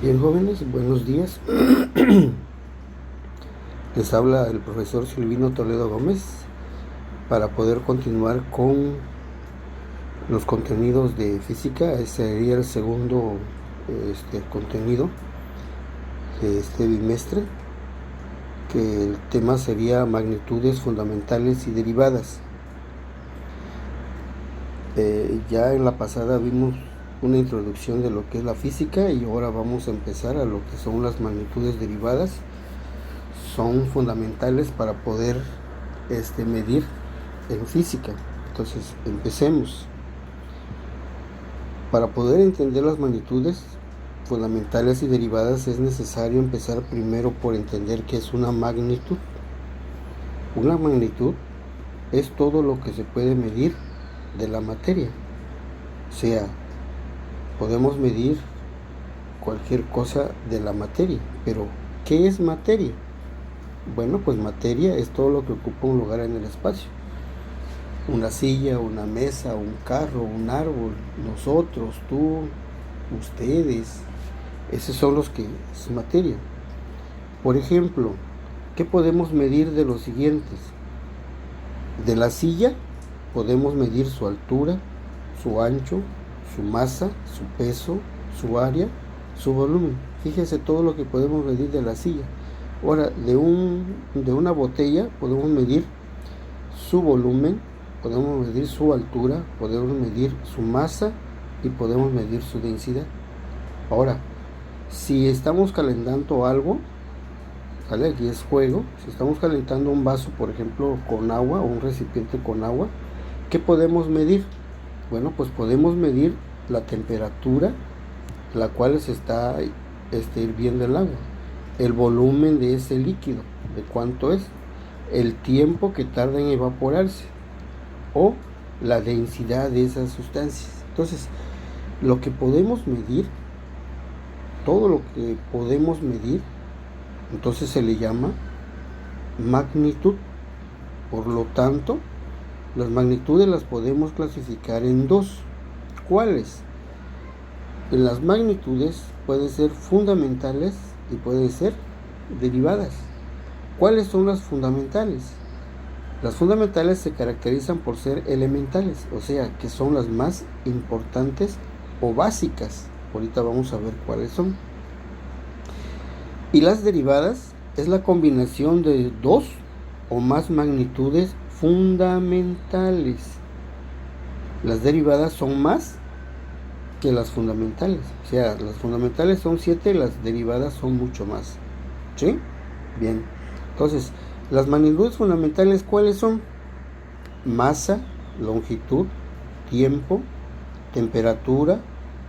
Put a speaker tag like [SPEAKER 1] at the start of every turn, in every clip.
[SPEAKER 1] Bien, jóvenes, buenos días. Les habla el profesor Silvino Toledo Gómez para poder continuar con los contenidos de física. Ese sería el segundo contenido de este bimestre, que el tema sería magnitudes fundamentales y derivadas. Ya en la pasada vimos una introducción de lo que es la física y ahora vamos a empezar a lo que son las magnitudes derivadas. Son fundamentales para poder medir en física. Entonces empecemos. Para poder entender las magnitudes fundamentales y derivadas es necesario empezar primero por entender qué es una magnitud. Una magnitud es todo lo que se puede medir de la materia. O sea, podemos medir cualquier cosa de la materia, pero ¿qué es materia? Bueno, pues materia es todo lo que ocupa un lugar en el espacio. Una silla, una mesa, un carro, un árbol, nosotros, tú, ustedes, esos son los que es materia. Por ejemplo, ¿qué podemos medir de los siguientes? De la silla podemos medir su altura, su ancho, su masa, su peso, su área, su volumen. Fíjese todo lo que podemos medir de la silla. Ahora, de una botella podemos medir su volumen, podemos medir su altura, podemos medir su masa y podemos medir su densidad. Ahora, si estamos calentando algo, ¿vale? Aquí es juego. Si estamos calentando un vaso, por ejemplo, con agua o un recipiente con agua, ¿qué podemos medir? Bueno, pues podemos medir la temperatura a la cual se está hirviendo el agua, el volumen de ese líquido, de cuánto es, el tiempo que tarda en evaporarse o la densidad de esas sustancias. Entonces, lo que podemos medir, todo lo que podemos medir, entonces se le llama magnitud. Por lo tanto, las magnitudes las podemos clasificar en dos. ¿Cuáles? Las magnitudes pueden ser fundamentales y pueden ser derivadas. ¿Cuáles son las fundamentales? Las fundamentales se caracterizan por ser elementales, o sea, que son las más importantes o básicas. Ahorita vamos a ver cuáles son. Y las derivadas es la combinación de dos o más magnitudes fundamentales. Las derivadas son más que las fundamentales. O sea, las fundamentales son 7, las derivadas son mucho más. ¿Sí? Bien. Entonces, las magnitudes fundamentales, ¿cuáles son? Masa, longitud, tiempo, temperatura,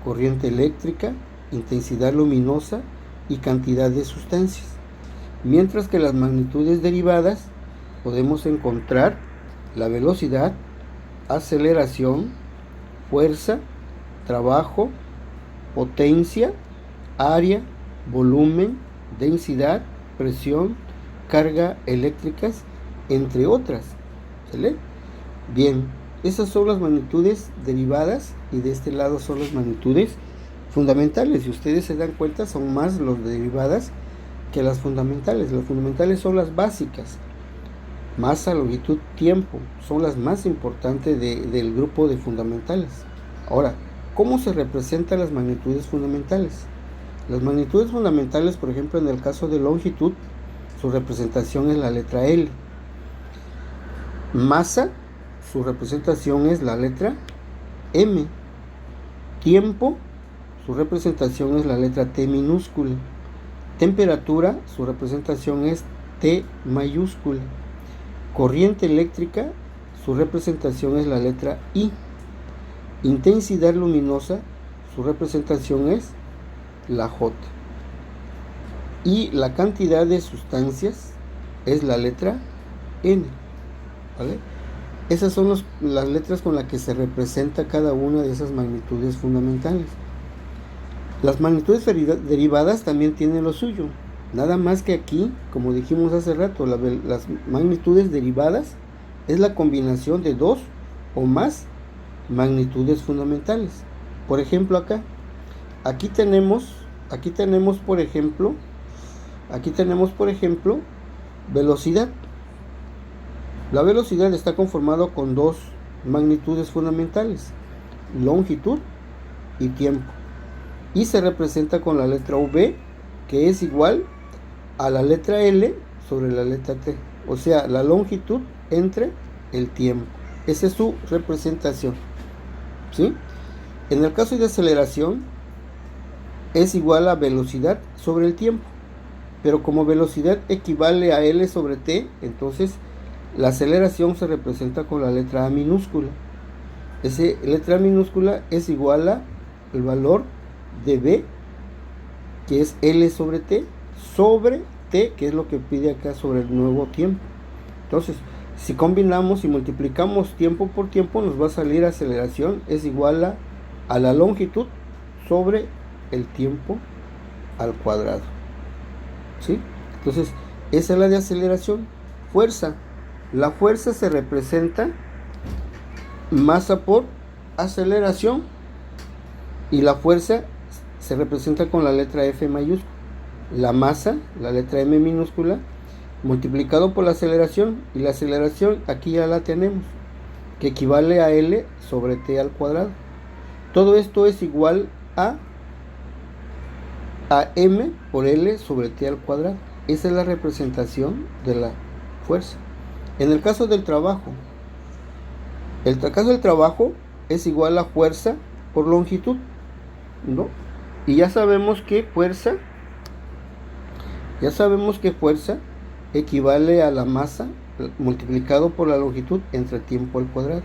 [SPEAKER 1] corriente eléctrica, intensidad luminosa y cantidad de sustancias. Mientras que las magnitudes derivadas podemos encontrar la velocidad, aceleración, fuerza, trabajo, potencia, área, volumen, densidad, presión, carga eléctricas, entre otras. ¿Sale? Bien, esas son las magnitudes derivadas y de este lado son las magnitudes fundamentales. Si ustedes se dan cuenta, son más las derivadas que las fundamentales. Las fundamentales son las básicas. Masa, longitud, tiempo son las más importantes del grupo de fundamentales. Ahora, ¿cómo se representan las magnitudes fundamentales? Las magnitudes fundamentales, por ejemplo, en el caso de longitud, su representación es la letra L. Masa, su representación es la letra M. Tiempo, su representación es la letra T minúscula. Temperatura, su representación es T mayúscula. Corriente eléctrica, su representación es la letra I. Intensidad luminosa, su representación es la J. Y la cantidad de sustancias es la letra N. ¿Vale? Esas son las letras con las que se representa cada una de esas magnitudes fundamentales. Las magnitudes derivadas también tienen lo suyo. Nada más que aquí, como dijimos hace rato, las magnitudes derivadas es la combinación de dos o más magnitudes fundamentales. Por ejemplo, aquí tenemos aquí tenemos por ejemplo velocidad. La velocidad está conformado con dos magnitudes fundamentales, longitud y tiempo, y se representa con la letra V, que es igual a la letra L sobre la letra T, o sea, la longitud entre el tiempo. Esa es su representación, ¿sí? En el caso de aceleración es igual a velocidad sobre el tiempo, pero como velocidad equivale a L sobre T, entonces la aceleración se representa con la letra A minúscula. Esa letra minúscula es igual a el valor de V, que es L sobre T que es lo que pide acá sobre el nuevo tiempo. Entonces, si combinamos y multiplicamos tiempo por tiempo, nos va a salir aceleración es igual a la longitud sobre el tiempo al cuadrado, ¿sí? Entonces, esa es la de aceleración. Fuerza. La fuerza se representa masa por aceleración, y la fuerza se representa con la letra F mayúscula. La masa, la letra M minúscula, multiplicado por la aceleración, y la aceleración aquí ya la tenemos, que equivale a L sobre T al cuadrado. Todo esto es igual a M por L sobre T al cuadrado. Esa es la representación de la fuerza. En el caso del trabajo, es igual a fuerza por longitud, ¿no? Y ya sabemos que fuerza equivale a la masa multiplicado por la longitud entre tiempo al cuadrado.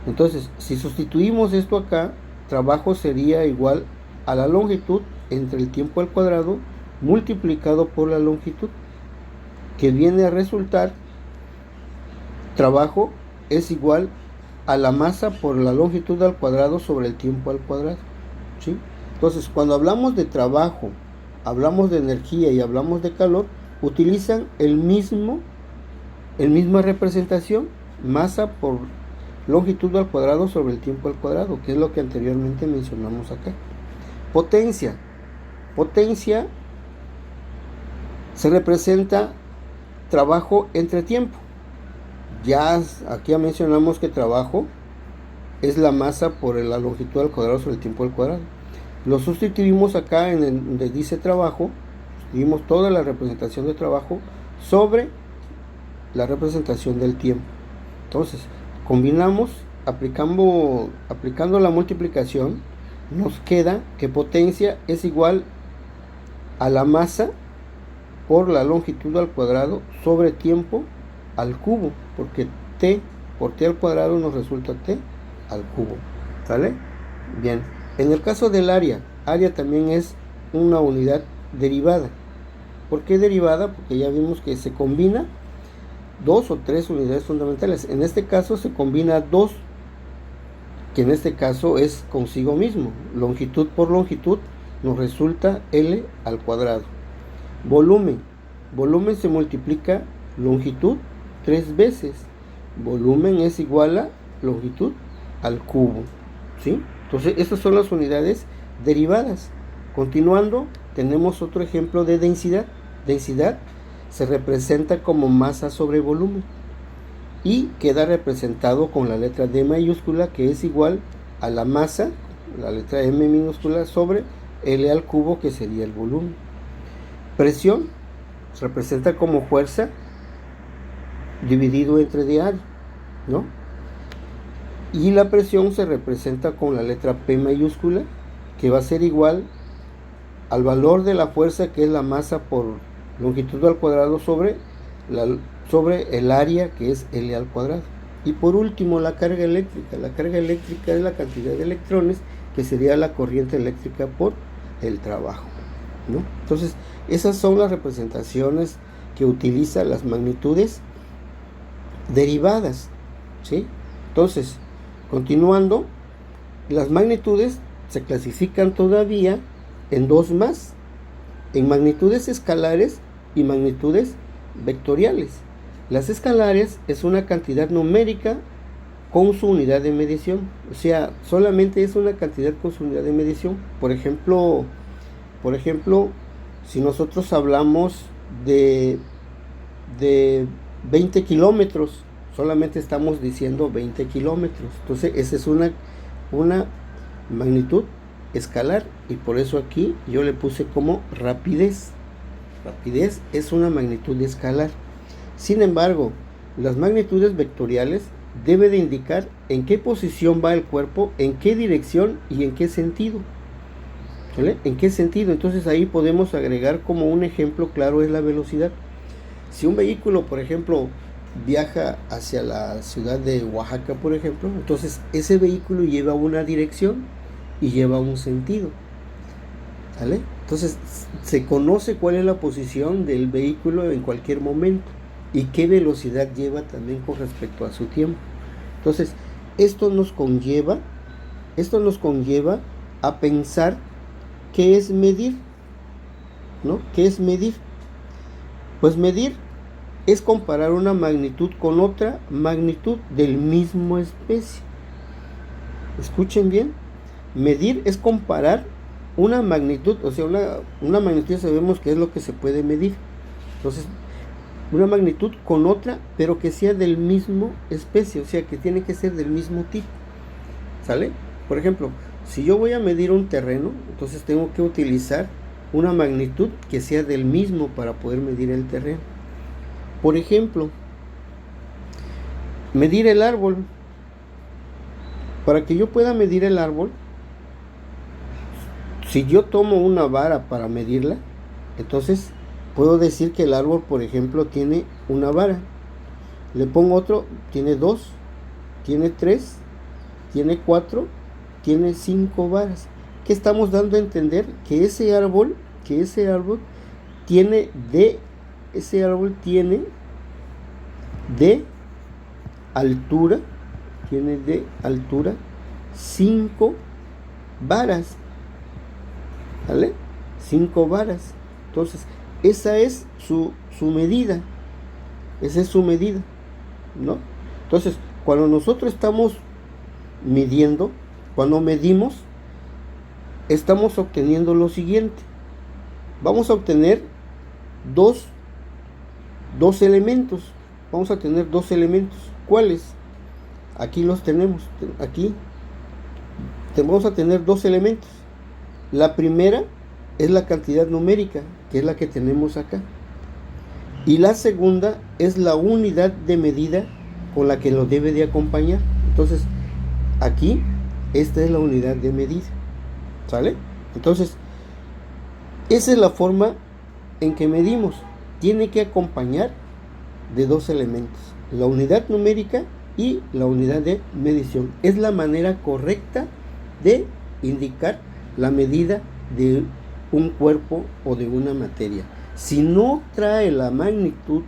[SPEAKER 1] Entonces, si sustituimos esto acá, trabajo sería igual a la longitud entre el tiempo al cuadrado multiplicado por la longitud, que viene a resultar trabajo es igual a la masa por la longitud al cuadrado sobre el tiempo al cuadrado, ¿sí? Entonces, cuando hablamos de trabajo, hablamos de energía y hablamos de calor, utilizan misma representación, masa por longitud al cuadrado sobre el tiempo al cuadrado, que es lo que anteriormente mencionamos acá. Potencia se representa trabajo entre tiempo. Ya aquí ya mencionamos que trabajo es la masa por la longitud al cuadrado sobre el tiempo al cuadrado. Lo sustituimos acá en donde dice trabajo, sustituimos toda la representación de trabajo sobre la representación del tiempo. Entonces, combinamos, aplicando la multiplicación, nos queda que potencia es igual a la masa por la longitud al cuadrado sobre tiempo al cubo, porque T por T al cuadrado nos resulta T al cubo, ¿sale? Bien, en el caso del área también es una unidad derivada. ¿Por qué derivada? Porque ya vimos que se combina dos o tres unidades fundamentales. En este caso se combina dos, que en este caso es consigo mismo. Longitud por longitud nos resulta L al cuadrado. Volumen se multiplica longitud 3 veces. Volumen es igual a longitud al cubo, ¿sí? Entonces, estas son las unidades derivadas. Continuando, tenemos otro ejemplo de densidad. Densidad se representa como masa sobre volumen y queda representado con la letra D mayúscula, que es igual a la masa, la letra M minúscula, sobre L al cubo, que sería el volumen. Presión se representa como fuerza dividido entre diario, ¿no? Y la presión se representa con la letra P mayúscula, que va a ser igual al valor de la fuerza, que es la masa por longitud al cuadrado sobre el área, que es L al cuadrado. Y por último, la carga eléctrica. La carga eléctrica es la cantidad de electrones, que sería la corriente eléctrica por el trabajo, ¿no? Entonces, esas son las representaciones que utiliza las magnitudes derivadas, ¿sí? Entonces, continuando, las magnitudes se clasifican todavía en dos más, en magnitudes escalares y magnitudes vectoriales. Las escalares es una cantidad numérica con su unidad de medición, o sea, solamente es una cantidad con su unidad de medición. Por ejemplo, Por ejemplo, si nosotros hablamos de 20 kilómetros, solamente estamos diciendo 20 kilómetros. Entonces, esa es una magnitud escalar, y por eso aquí yo le puse como rapidez. Rapidez es una magnitud escalar. Sin embargo, las magnitudes vectoriales deben de indicar en qué posición va el cuerpo, en qué dirección y en qué sentido. ¿Vale? ¿En qué sentido? Entonces ahí podemos agregar como un ejemplo claro es la velocidad. Si un vehículo, por ejemplo, viaja hacia la ciudad de Oaxaca, por ejemplo, entonces ese vehículo lleva una dirección y lleva un sentido. ¿Vale? Entonces se conoce cuál es la posición del vehículo en cualquier momento y qué velocidad lleva también con respecto a su tiempo. Entonces esto nos conlleva a pensar qué es medir, ¿no? ¿Qué es medir? Pues medir es comparar una magnitud con otra magnitud del mismo especie. Escuchen bien, medir es comparar una magnitud, o sea, una magnitud sabemos que es lo que se puede medir. Entonces, una magnitud con otra, pero que sea del mismo especie, o sea, que tiene que ser del mismo tipo. ¿Sale? Por ejemplo, si yo voy a medir un terreno, entonces tengo que utilizar una magnitud que sea del mismo para poder medir el terreno. Por ejemplo, medir el árbol. Para que yo pueda medir el árbol, si yo tomo una vara para medirla, entonces puedo decir que el árbol, por ejemplo, tiene una vara. Le pongo otro, tiene 2, tiene 3, tiene 4, tiene 5 varas. ¿Qué estamos dando a entender? Que ese árbol tiene de altura, 5 varas. ¿Vale? 5 varas. Entonces, esa es su medida. Esa es su medida, ¿no? Entonces, cuando nosotros estamos midiendo, cuando medimos, estamos obteniendo lo siguiente. Vamos a obtener dos elementos. Vamos a tener 2 elementos. ¿Cuáles? Aquí los tenemos. Aquí vamos a tener 2 elementos. La primera es la cantidad numérica, que es la que tenemos acá. Y la segunda es la unidad de medida con la que lo debe de acompañar. Entonces, aquí, esta es la unidad de medida. ¿Sale? Entonces, esa es la forma en que medimos. Tiene que acompañar de 2 elementos, la unidad numérica y la unidad de medición. Es la manera correcta de indicar la medida de un cuerpo o de una materia. Si no trae la magnitud,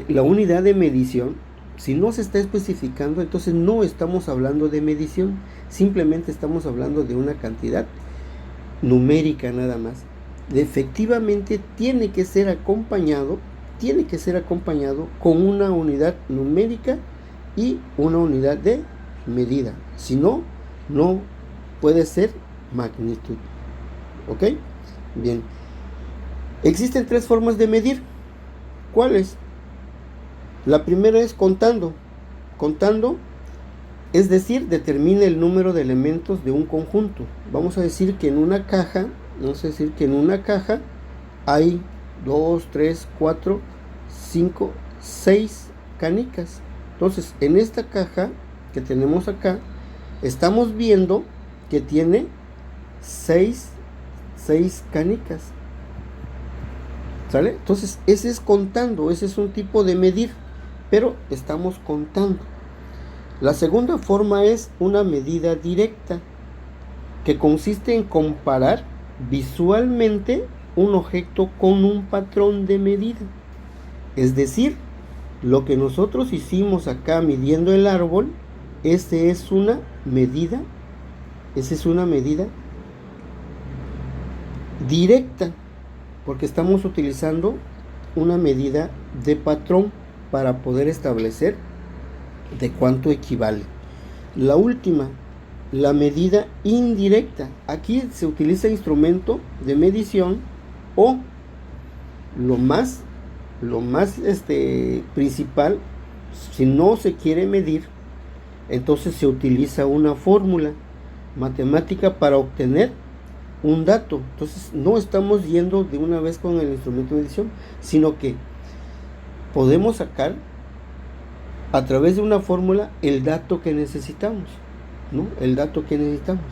[SPEAKER 1] la unidad de medición, si no se está especificando, entonces no estamos hablando de medición, simplemente estamos hablando de una cantidad numérica nada más. Efectivamente tiene que ser acompañado con una unidad numérica y una unidad de medida. Si no, no puede ser magnitud. ¿Ok? Bien. Existen 3 formas de medir. ¿Cuáles? La primera es contando. Contando, es decir, determina el número de elementos de un conjunto. Vamos a decir que en una caja hay 2, 3, 4, 5, 6 canicas. Entonces, en esta caja que tenemos acá, estamos viendo que tiene 6 canicas. ¿Sale? Entonces, ese es contando, ese es un tipo de medir, pero estamos contando. La segunda forma es una medida directa, que consiste en comparar visualmente un objeto con un patrón de medida. Es decir, lo que nosotros hicimos acá midiendo el árbol, esa es una medida directa, porque estamos utilizando una medida de patrón para poder establecer de cuánto equivale. La última la medida indirecta. Aquí se utiliza instrumento de medición o lo más principal, si no se quiere medir, entonces se utiliza una fórmula matemática para obtener un dato. Entonces no estamos yendo de una vez con el instrumento de medición, sino que podemos sacar a través de una fórmula el dato que necesitamos, ¿no? El dato que necesitamos,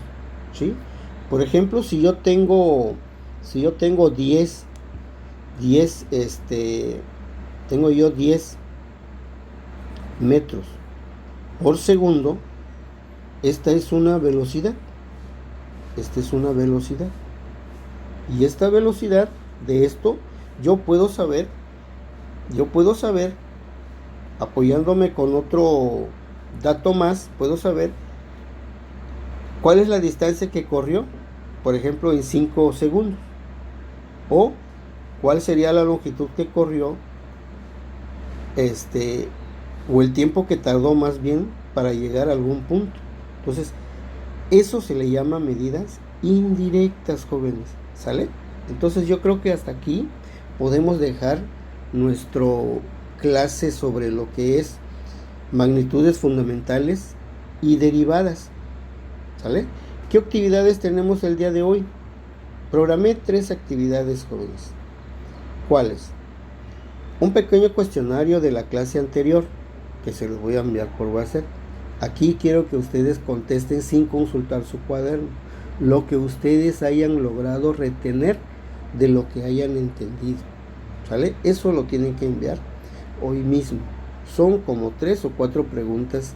[SPEAKER 1] ¿sí? Por ejemplo, si yo tengo 10 metros por segundo, esta es una velocidad. Y esta velocidad de esto yo puedo saber, apoyándome con otro dato más, puedo saber cuál es la distancia que corrió, por ejemplo, en 5 segundos. O cuál sería la longitud que corrió, o el tiempo que tardó más bien para llegar a algún punto. Entonces, eso se le llama medidas indirectas, jóvenes, ¿sale? Entonces yo creo que hasta aquí podemos dejar nuestro clase sobre lo que es magnitudes fundamentales y derivadas, ¿sale? ¿Qué actividades tenemos el día de hoy? Programé 3 actividades, jóvenes. ¿Cuáles? Un pequeño cuestionario de la clase anterior que se los voy a enviar por WhatsApp. Aquí quiero que ustedes contesten sin consultar su cuaderno, lo que ustedes hayan logrado retener de lo que hayan entendido, ¿sale? Eso lo tienen que enviar hoy mismo. Son como 3 o 4 preguntas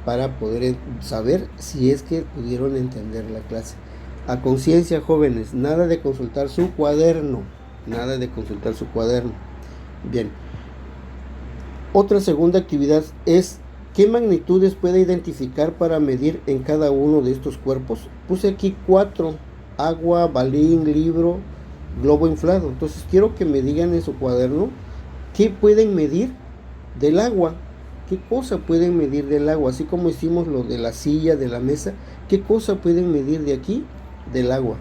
[SPEAKER 1] para poder saber si es que pudieron entender la clase. A conciencia, jóvenes, nada de consultar su cuaderno, Bien. Otra segunda actividad es: ¿qué magnitudes puede identificar para medir en cada uno de estos cuerpos? Puse aquí 4: agua, balín, libro, globo inflado. Entonces quiero que me digan en su cuaderno qué pueden medir del agua. ¿Qué cosa pueden medir del agua? Así como hicimos lo de la silla, de la mesa, ¿qué cosa pueden medir de aquí? Del agua.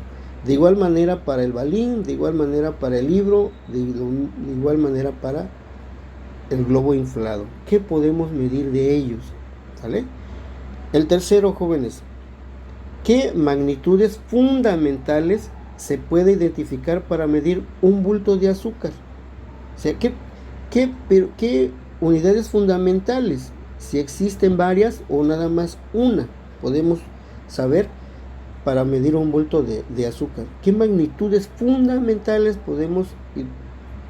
[SPEAKER 1] De igual manera para el balín, de igual manera para el libro, de igual manera para el globo inflado. ¿Qué podemos medir de ellos? ¿Sale? El tercero, jóvenes: ¿qué magnitudes fundamentales se puede identificar para medir un bulto de azúcar? O sea, ¿qué unidades fundamentales? Si existen varias o nada más una, podemos saber para medir un bulto de azúcar. ¿Qué magnitudes fundamentales podemos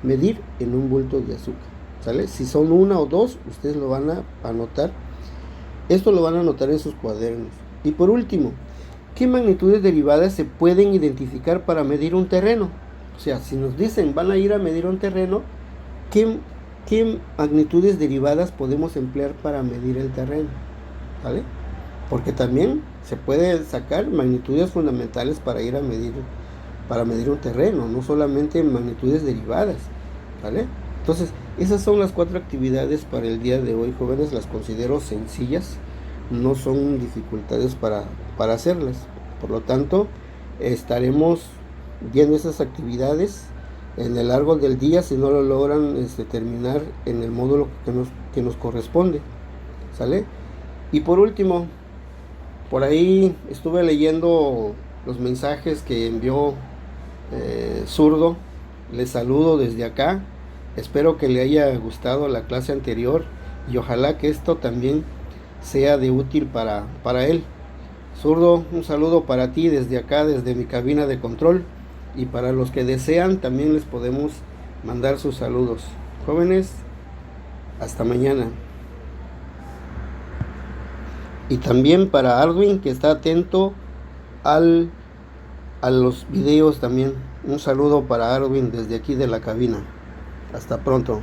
[SPEAKER 1] medir en un bulto de azúcar? ¿Sale? Si son 1 o 2, ustedes lo van a anotar. Esto lo van a anotar en sus cuadernos. Y por último, ¿qué magnitudes derivadas se pueden identificar para medir un terreno? O sea, si nos dicen van a ir a medir un terreno, ¿qué magnitudes derivadas podemos emplear para medir el terreno? ¿Vale? Porque también se puede sacar magnitudes fundamentales para ir a medir un terreno, no solamente magnitudes derivadas, ¿vale? Entonces, esas son las 4 actividades para el día de hoy, jóvenes. Las considero sencillas, no son dificultades para hacerlas. Por lo tanto, estaremos viendo esas actividades en el largo del día si no lo logran terminar en el módulo que nos corresponde, ¿sale? Y por último, por ahí estuve leyendo los mensajes que envió Zurdo. Les saludo desde acá. Espero que le haya gustado la clase anterior y ojalá que esto también sea de útil para él. Zurdo, un saludo para ti desde acá, desde mi cabina de control. Y para los que desean, también les podemos mandar sus saludos. Jóvenes, hasta mañana. Y también para Arduin, que está atento a los videos también. Un saludo para Arduin desde aquí de la cabina. Hasta pronto.